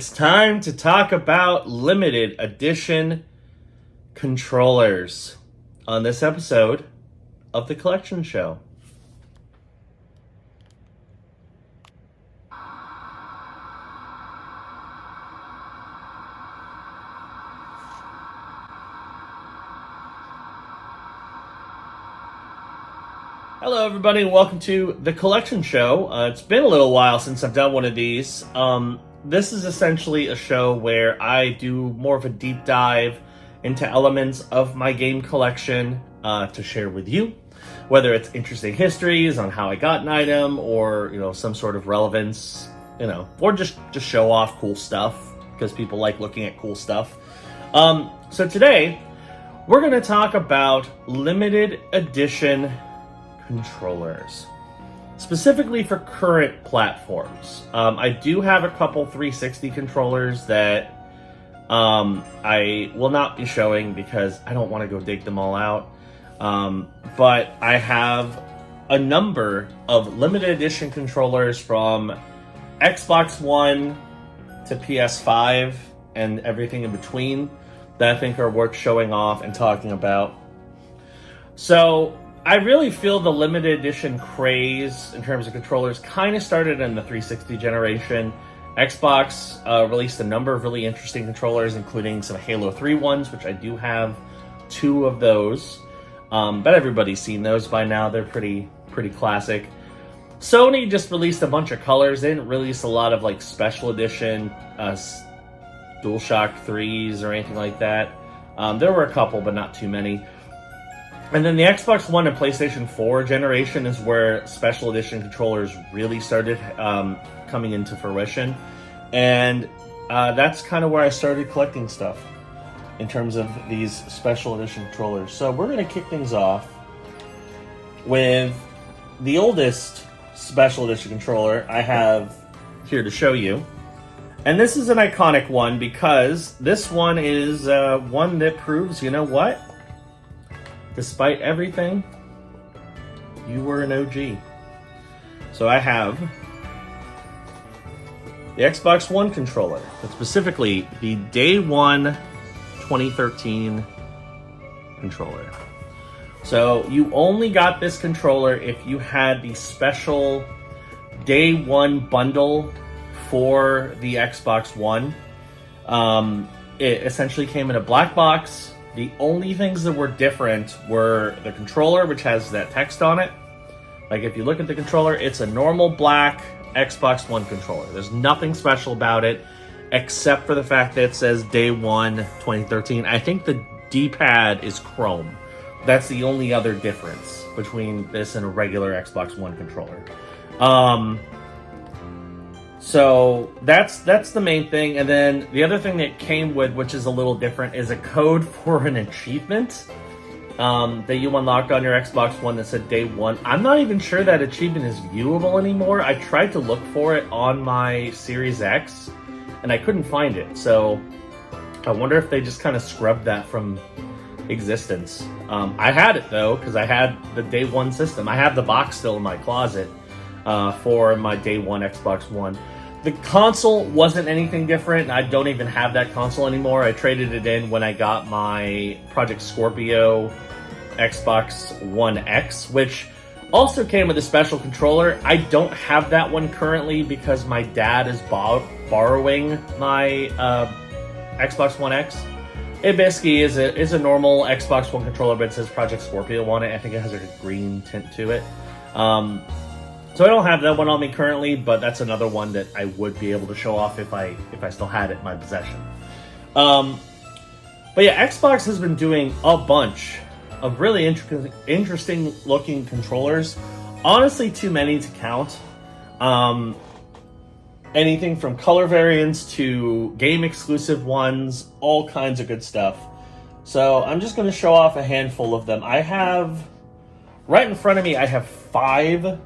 It's time to talk about limited edition controllers on this episode of The Collection Show. Hello, everybody, and welcome to The Collection Show. It's been a little while since I've done one of these. This is essentially a show where I do more of a deep dive into elements of my game collection to share with you, whether it's interesting histories on how I got an item, or some sort of relevance, or just show off cool stuff because people like looking at cool stuff. So today we're going to talk about limited edition controllers, specifically for current platforms. I do have a couple 360 controllers that I will not be showing because I don't want to go dig them all out. But I have a number of limited edition controllers from Xbox One to PS5 and everything in between that I think are worth showing off and talking about. So I really feel the limited edition craze in terms of controllers kind of started in the 360 generation. Xbox released a number of really interesting controllers, including some Halo 3 ones, which I do have two of those. But everybody's seen those by now. They're pretty classic. Sony just released a bunch of colors. They didn't release a lot of like special edition DualShock 3s or anything like that. There were a couple, but not too many. And then the Xbox One and PlayStation 4 generation is where special edition controllers really started coming into fruition. And that's kind of where I started collecting stuff in terms of these special edition controllers. So we're going to kick things off with the oldest special edition controller I have here to show you. And this is an iconic one because this one is one that proves, you know what? Despite everything, you were an OG. So I have the Xbox One controller, but specifically the Day 1 2013 controller. So you only got this controller if you had the special Day 1 bundle for the Xbox One. It essentially came in a black box. The only things that were different were the controller, which has that text on it. Like if you look at the controller, it's a normal black Xbox One controller. There's nothing special about it, except for the fact that it says Day 1 2013. I think the D-pad is chrome. That's the only other difference between this and a regular Xbox One controller. So that's the main thing. And then the other thing that came with, which is a little different, is a code for an achievement that you unlocked on your Xbox One that said Day 1. I'm not even sure that achievement is viewable anymore. I tried to look for it on my Series X and I couldn't find it. So I wonder if they just kind of scrubbed that from existence. I had it though, because I had the Day 1 system. I have the box still in my closet for my Day 1 Xbox One. The console wasn't anything different. I don't even have that console anymore. I traded it in when I got my Project Scorpio Xbox One X, which also came with a special controller. I don't have that one currently because my dad is borrowing my Xbox One X. It basically is a normal Xbox One controller, but it says Project Scorpio on it. I think it has a green tint to it. So I don't have that one on me currently, but that's another one that I would be able to show off if I still had it in my possession. But yeah, Xbox has been doing a bunch of really interesting looking controllers. Honestly, too many to count. Anything from color variants to game exclusive ones, all kinds of good stuff. So I'm just going to show off a handful of them. I have, right in front of me, I have 5.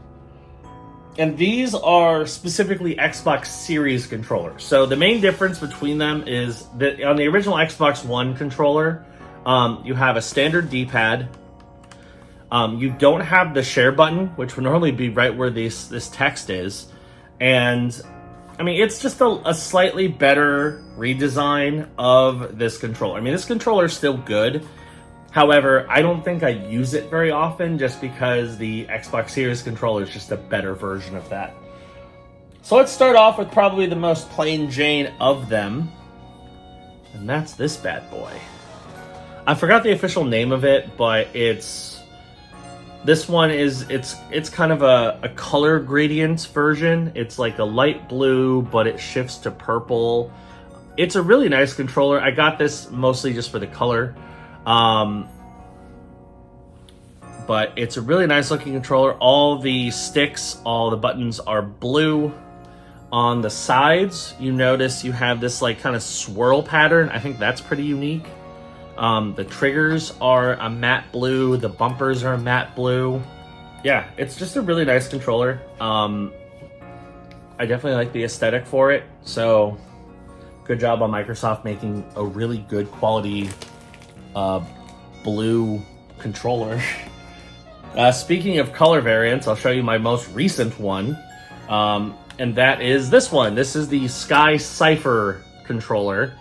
And these are specifically Xbox Series controllers. So the main difference between them is that on the original Xbox One controller, you have a standard D-pad. You don't have the share button, which would normally be right where this text is. And I mean, it's just a slightly better redesign of this controller. I mean, this controller is still good. However, I don't think I use it very often just because the Xbox Series controller is just a better version of that. So let's start off with probably the most plain Jane of them. And that's this bad boy. I forgot the official name of it, but it's kind of a color gradient version. It's like a light blue, but it shifts to purple. It's a really nice controller. I got this mostly just for the color. But it's a really nice looking controller. All the sticks, all the buttons are blue. On the sides, you notice you have this like kind of swirl pattern. I think that's pretty unique. The triggers are a matte blue. The bumpers are a matte blue. Yeah, it's just a really nice controller. I definitely like the aesthetic for it. So good job on Microsoft making a really good quality blue controller. Speaking of color variants, I'll show you my most recent one. And that is this one. This is the Sky Cypher controller.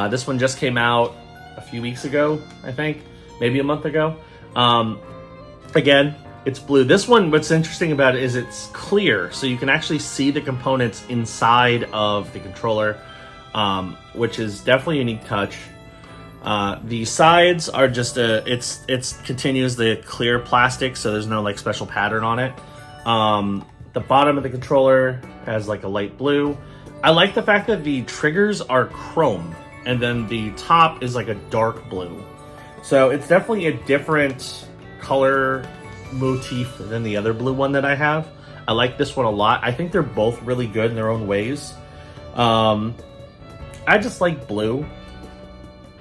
This one just came out a few weeks ago, I think. Maybe a month ago. Again, it's blue. This one, what's interesting about it is it's clear. So you can actually see the components inside of the controller, which is definitely a unique touch. The sides are just it's continues the clear plastic, so there's no like special pattern on it. The bottom of the controller has like a light blue. I like the fact that the triggers are chrome, and then the top is like a dark blue. So it's definitely a different color motif than the other blue one that I have. I like this one a lot. I think they're both really good in their own ways. I just like blue,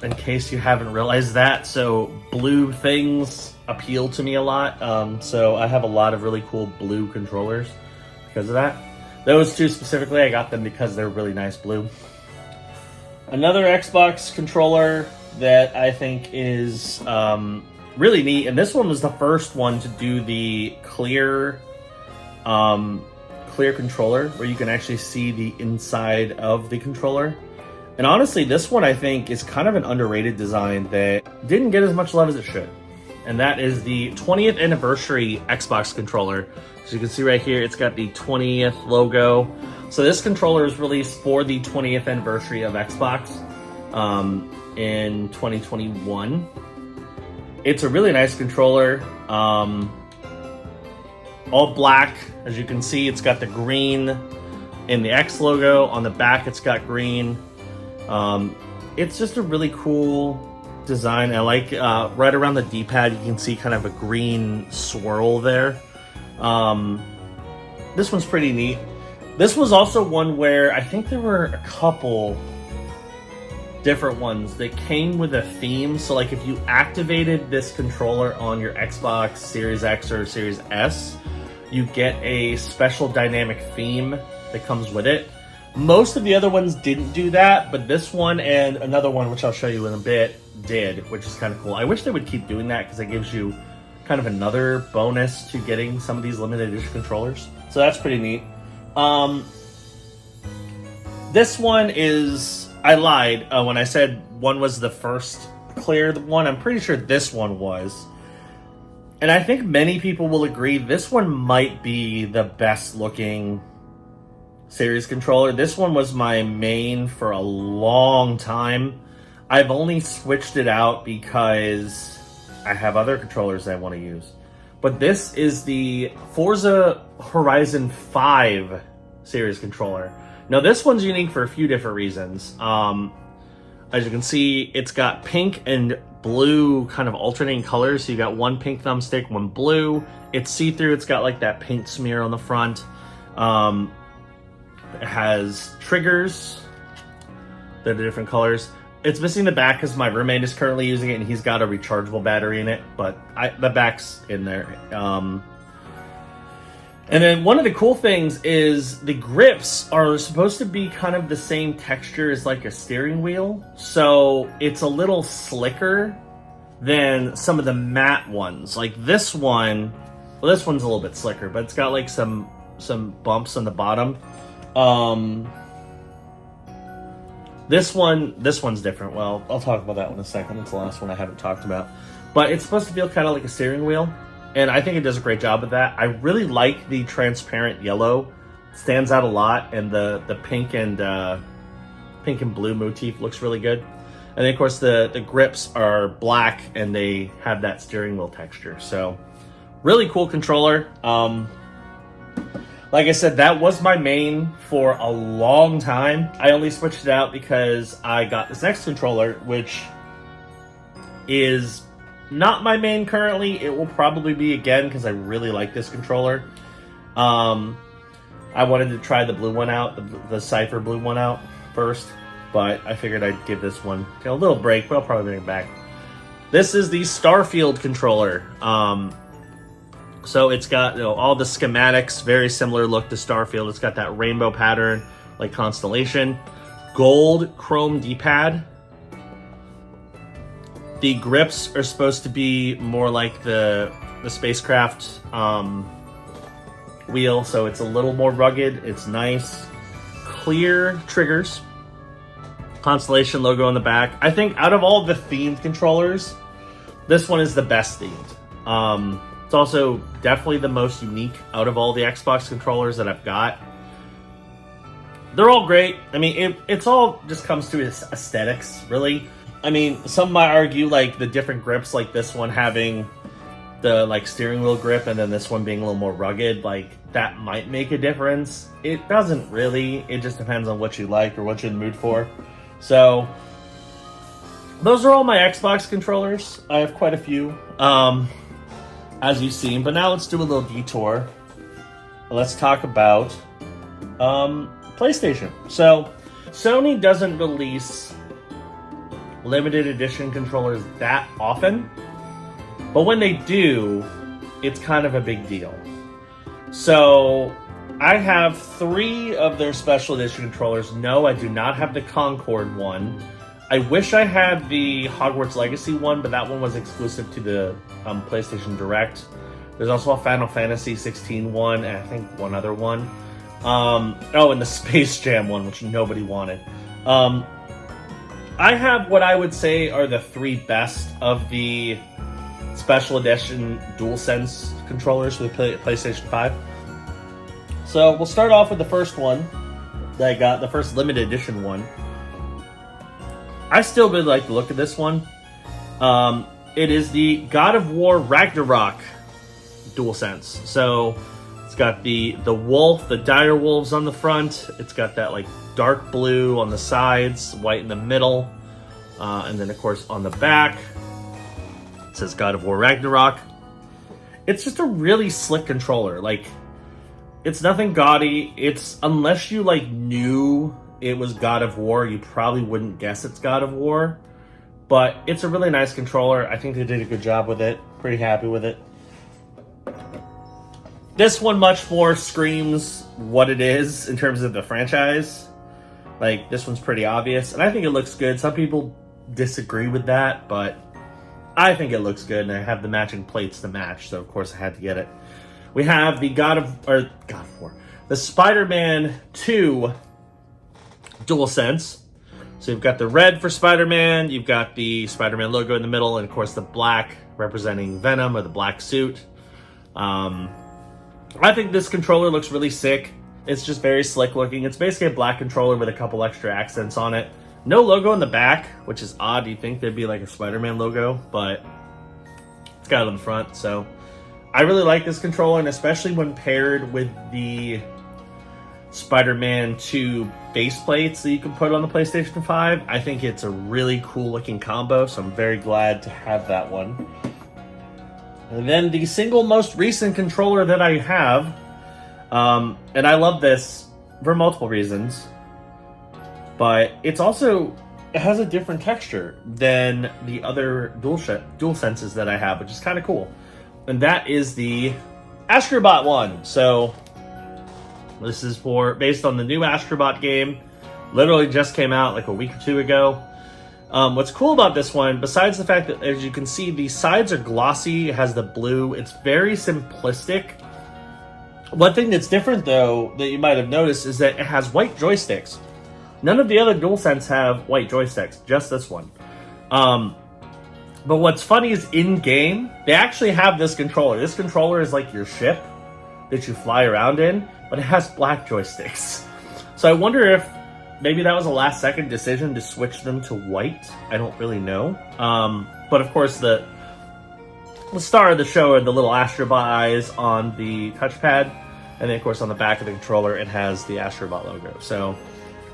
in case you haven't realized that. So blue things appeal to me a lot. So I have a lot of really cool blue controllers because of that. Those two specifically, I got them because they're really nice blue. Another Xbox controller that I think is really neat, and this one was the first one to do the clear controller, where you can actually see the inside of the controller. And honestly, this one I think is kind of an underrated design that didn't get as much love as it should. And that is the 20th anniversary Xbox controller. So you can see right here, it's got the 20th logo. So this controller is released for the 20th anniversary of Xbox in 2021. It's a really nice controller. All black. As you can see, it's got the green in the X logo. On the back, it's got green. It's just a really cool design. I like right around the D-pad, you can see kind of a green swirl there. This one's pretty neat. This was also one where I think there were a couple different ones that came with a theme. So like if you activated this controller on your Xbox Series X or Series S, you get a special dynamic theme that comes with it. Most of the other ones didn't do that, but this one and another one, which I'll show you in a bit, did, which is kind of cool. I wish they would keep doing that because it gives you kind of another bonus to getting some of these limited edition controllers. So that's pretty neat. This one is, I lied when I said one was the first clear one. I'm pretty sure this one was. And I think many people will agree this one might be the best looking series controller. This one was my main for a long time. I've only switched it out because I have other controllers I want to use. But this is the Forza Horizon 5 series controller. Now this one's unique for a few different reasons. As you can see, it's got pink and blue kind of alternating colors. So you got one pink thumbstick, one blue. It's see-through. It's got like that paint smear on the front. It has triggers that are different colors. It's missing the back because my roommate is currently using it and he's got a rechargeable battery in it, but the back's in there. And then one of the cool things is the grips are supposed to be kind of the same texture as like a steering wheel. So it's a little slicker than some of the matte ones. Like this one, well, this one's a little bit slicker, but it's got like some bumps on the bottom. Um, this one's different. Well, I'll talk about that one in a second. It's the last one I haven't talked about. But it's supposed to feel kind of like a steering wheel, and I think it does a great job of that. I really like the transparent yellow. It stands out a lot, and the pink and blue motif looks really good. And then, of course, the grips are black, and they have that steering wheel texture. So, really cool controller. Like I said, that was my main for a long time. I only switched it out because I got this next controller, which is not my main currently. It will probably be again because I really like this controller. I wanted to try the blue one out, the Cypher blue one out first, but I figured I'd give this one a little break, but I'll probably bring it back. This is the Starfield controller. So it's got all the schematics, very similar look to Starfield. It's got that rainbow pattern, like Constellation. Gold chrome D-pad. The grips are supposed to be more like the spacecraft wheel, so it's a little more rugged. It's nice. Clear triggers. Constellation logo on the back. I think out of all the themed controllers, this one is the best themed. It's also definitely the most unique out of all the Xbox controllers that I've got. They're all great. I mean, it's all just comes to aesthetics, really. I mean, some might argue like the different grips, like this one having the like steering wheel grip and then this one being a little more rugged, like that might make a difference. It doesn't really. It just depends on what you like or what you're in the mood for. So those are all my Xbox controllers. I have quite a few. As you've seen, but now let's do a little detour. Let's talk about PlayStation. So, Sony doesn't release limited edition controllers that often, but when they do, it's kind of a big deal. So, I have 3 of their special edition controllers. No, I do not have the Concord one. I wish I had the Hogwarts Legacy one, but that one was exclusive to the PlayStation Direct. There's also a Final Fantasy 16 one, and I think one other one. And the Space Jam one, which nobody wanted. I have what I would say are the 3 best of the special edition DualSense controllers for the PlayStation 5. So we'll start off with the first one that I got, the first limited edition one. I still really like the look of this one. It is the God of War Ragnarok DualSense. So it's got the wolf, the dire wolves on the front. It's got that like dark blue on the sides, white in the middle, and then of course on the back it says God of War Ragnarok. It's just a really slick controller. Like, it's nothing gaudy. It's, unless you like knew it was God of War, you probably wouldn't guess it's God of War. But it's a really nice controller. I think they did a good job with it. Pretty happy with it. This one much more screams what it is in terms of the franchise. Like, this one's pretty obvious, and I think it looks good. Some people disagree with that, but I think it looks good, and I have the matching plates to match, so of course I had to get it. We have the the Spider-Man 2 DualSense. So you've got the red for Spider-Man, you've got the Spider-Man logo in the middle, and of course the black representing Venom, or the black suit. I think this controller looks really sick. It's just very slick looking. It's basically a black controller with a couple extra accents on it. No logo in the back, which is odd. You'd think there'd be like a Spider-Man logo, but it's got it on the front. So I really like this controller, and especially when paired with the Spider-Man 2 base plates that you can put on the PlayStation 5. I think it's a really cool looking combo, so I'm very glad to have that one. And then the single most recent controller that I have, and I love this for multiple reasons, but it has a different texture than the other DualSenses that I have, which is kind of cool. And that is the Astrobot one. So this is based on the new Astrobot game. Literally just came out like a week or two ago. What's cool about this one, besides the fact that, as you can see, the sides are glossy, it has the blue, it's very simplistic. One thing that's different, though, that you might have noticed is that it has white joysticks. None of the other DualSense have white joysticks, just this one. But what's funny is in-game, they actually have this controller. This controller is like your ship that you fly around in, but it has black joysticks. So I wonder if maybe that was a last-second decision to switch them to white. I don't really know. But of course, the star of the show are the little Astrobot eyes on the touchpad. And then, of course, on the back of the controller, it has the Astrobot logo. So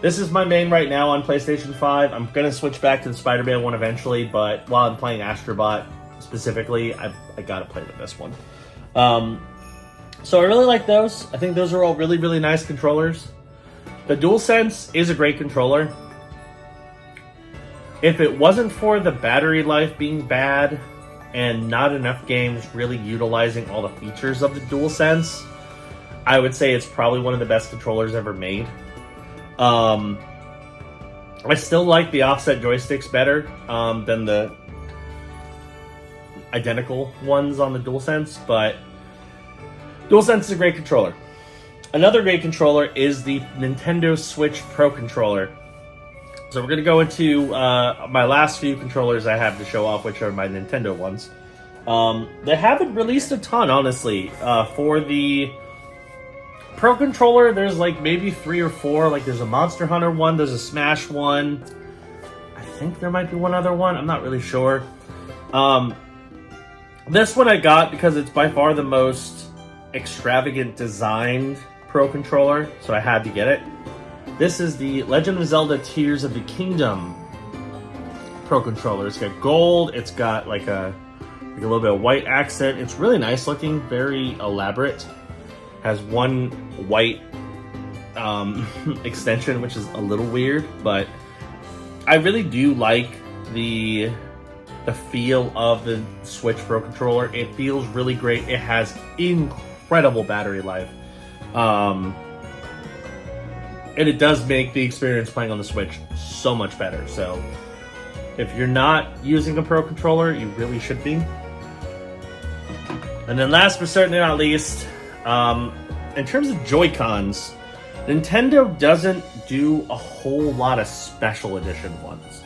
this is my main right now on PlayStation 5. I'm going to switch back to the Spider-Man one eventually, but while I'm playing Astrobot specifically, I got to play with this one. So I really like those. I think those are all really, really nice controllers. The DualSense is a great controller. If it wasn't for the battery life being bad and not enough games really utilizing all the features of the DualSense, I would say it's probably one of the best controllers ever made. I still like the offset joysticks better than the identical ones on the DualSense, but DualSense is a great controller. Another great controller is the Nintendo Switch Pro Controller. So we're going to go into my last few controllers I have to show off, which are my Nintendo ones. They haven't released a ton, honestly. For the Pro Controller, there's like maybe 3 or 4. Like there's a Monster Hunter one, there's a Smash one. I think there might be one other one. I'm not really sure. This one I got because it's by far the most extravagant designed Pro Controller, so I had to get it. This is the Legend of Zelda Tears of the Kingdom Pro Controller. It's got gold, it's got like a little bit of white accent. It's really nice looking, very elaborate. Has one white extension, which is a little weird, but I really do like the feel of the Switch Pro Controller. It feels really great. It has incredible battery life. And it does make the experience playing on the Switch so much better. So if you're not using a Pro Controller, you really should be. And then last but certainly not least, in terms of Joy-Cons, Nintendo doesn't do a whole lot of special edition ones.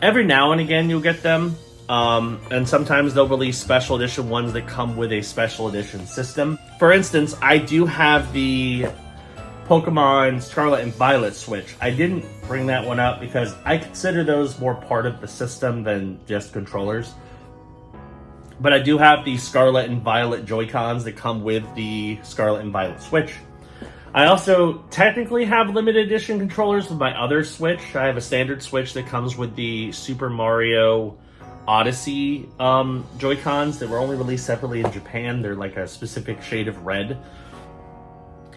Every now and again you'll get them, and sometimes they'll release special edition ones that come with a special edition system. For instance, I do have the Pokemon Scarlet and Violet Switch. I didn't bring that one up because I consider those more part of the system than just controllers. But I do have the Scarlet and Violet Joy-Cons that come with the Scarlet and Violet Switch. I also technically have limited edition controllers with my other Switch. I have a standard Switch that comes with the Super Mario Odyssey Joy-Cons that were only released separately in Japan. They're like a specific shade of red.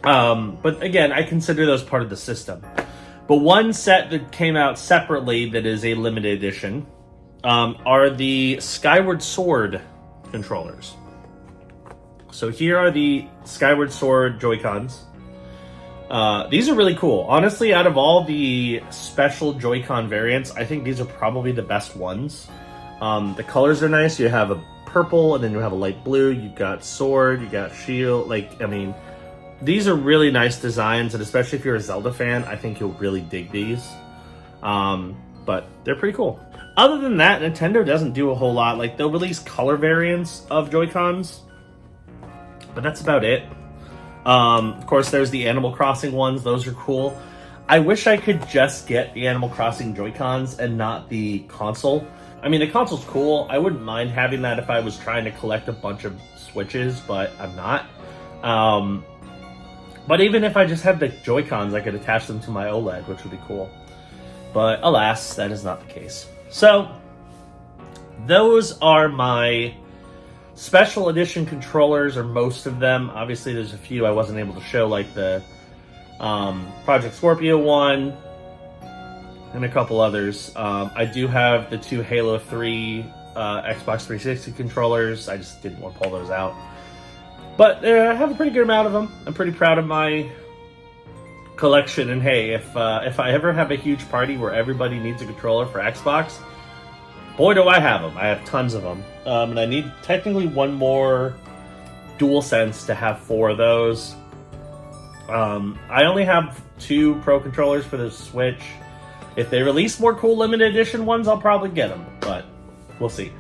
But again, I consider those part of the system. But one set that came out separately that is a limited edition are the Skyward Sword controllers. So here are the Skyward Sword Joy-Cons. These are really cool. Honestly, out of all the special Joy-Con variants, I think these are probably the best ones. The colors are nice. You have a purple, and then you have a light blue. You got sword, you got shield. These are really nice designs, and especially if you're a Zelda fan, I think you'll really dig these. But they're pretty cool. Other than that, Nintendo doesn't do a whole lot. Like, they'll release color variants of Joy-Cons, but that's about it. Of course, there's the Animal Crossing ones. Those are cool. I wish I could just get the Animal Crossing Joy-Cons and not the console. I mean, the console's cool. I wouldn't mind having that if I was trying to collect a bunch of Switches, but I'm not. But even if I just had the Joy-Cons, I could attach them to my OLED, which would be cool. But alas, that is not the case. So, those are my special edition controllers, or most of them. Obviously, there's a few I wasn't able to show, like the Project Scorpio one, and a couple others. I do have the 2 Halo 3 Xbox 360 controllers. I just didn't want to pull those out. But I have a pretty good amount of them. I'm pretty proud of my collection. And hey, if I ever have a huge party where everybody needs a controller for Xbox, boy do I have them. I have tons of them. And I need technically one more DualSense to have 4 of those. I only have 2 Pro controllers for the Switch. If they release more cool limited edition ones, I'll probably get them, but we'll see.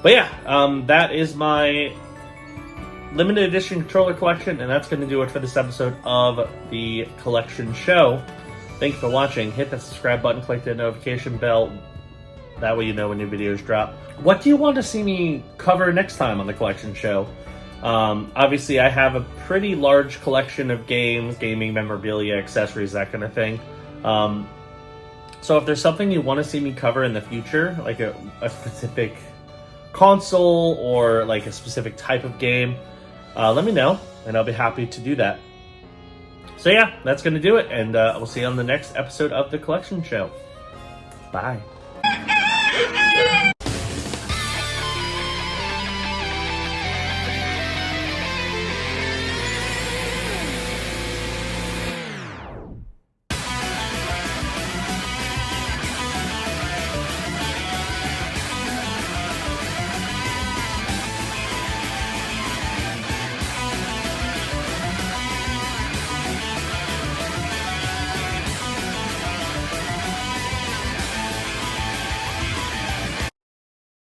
But yeah, that is my limited edition controller collection, and that's going to do it for this episode of the Collection Show. Thank you for watching. Hit that subscribe button, click the notification bell. That way you know when new videos drop. What do you want to see me cover next time on the Collection Show? Obviously, I have a pretty large collection of games, gaming memorabilia, accessories, that kind of thing. So if there's something you want to see me cover in the future, like a specific console or like a specific type of game, let me know, and I'll be happy to do that. So yeah, that's going to do it, and we'll see you on the next episode of The Collection Show. Bye.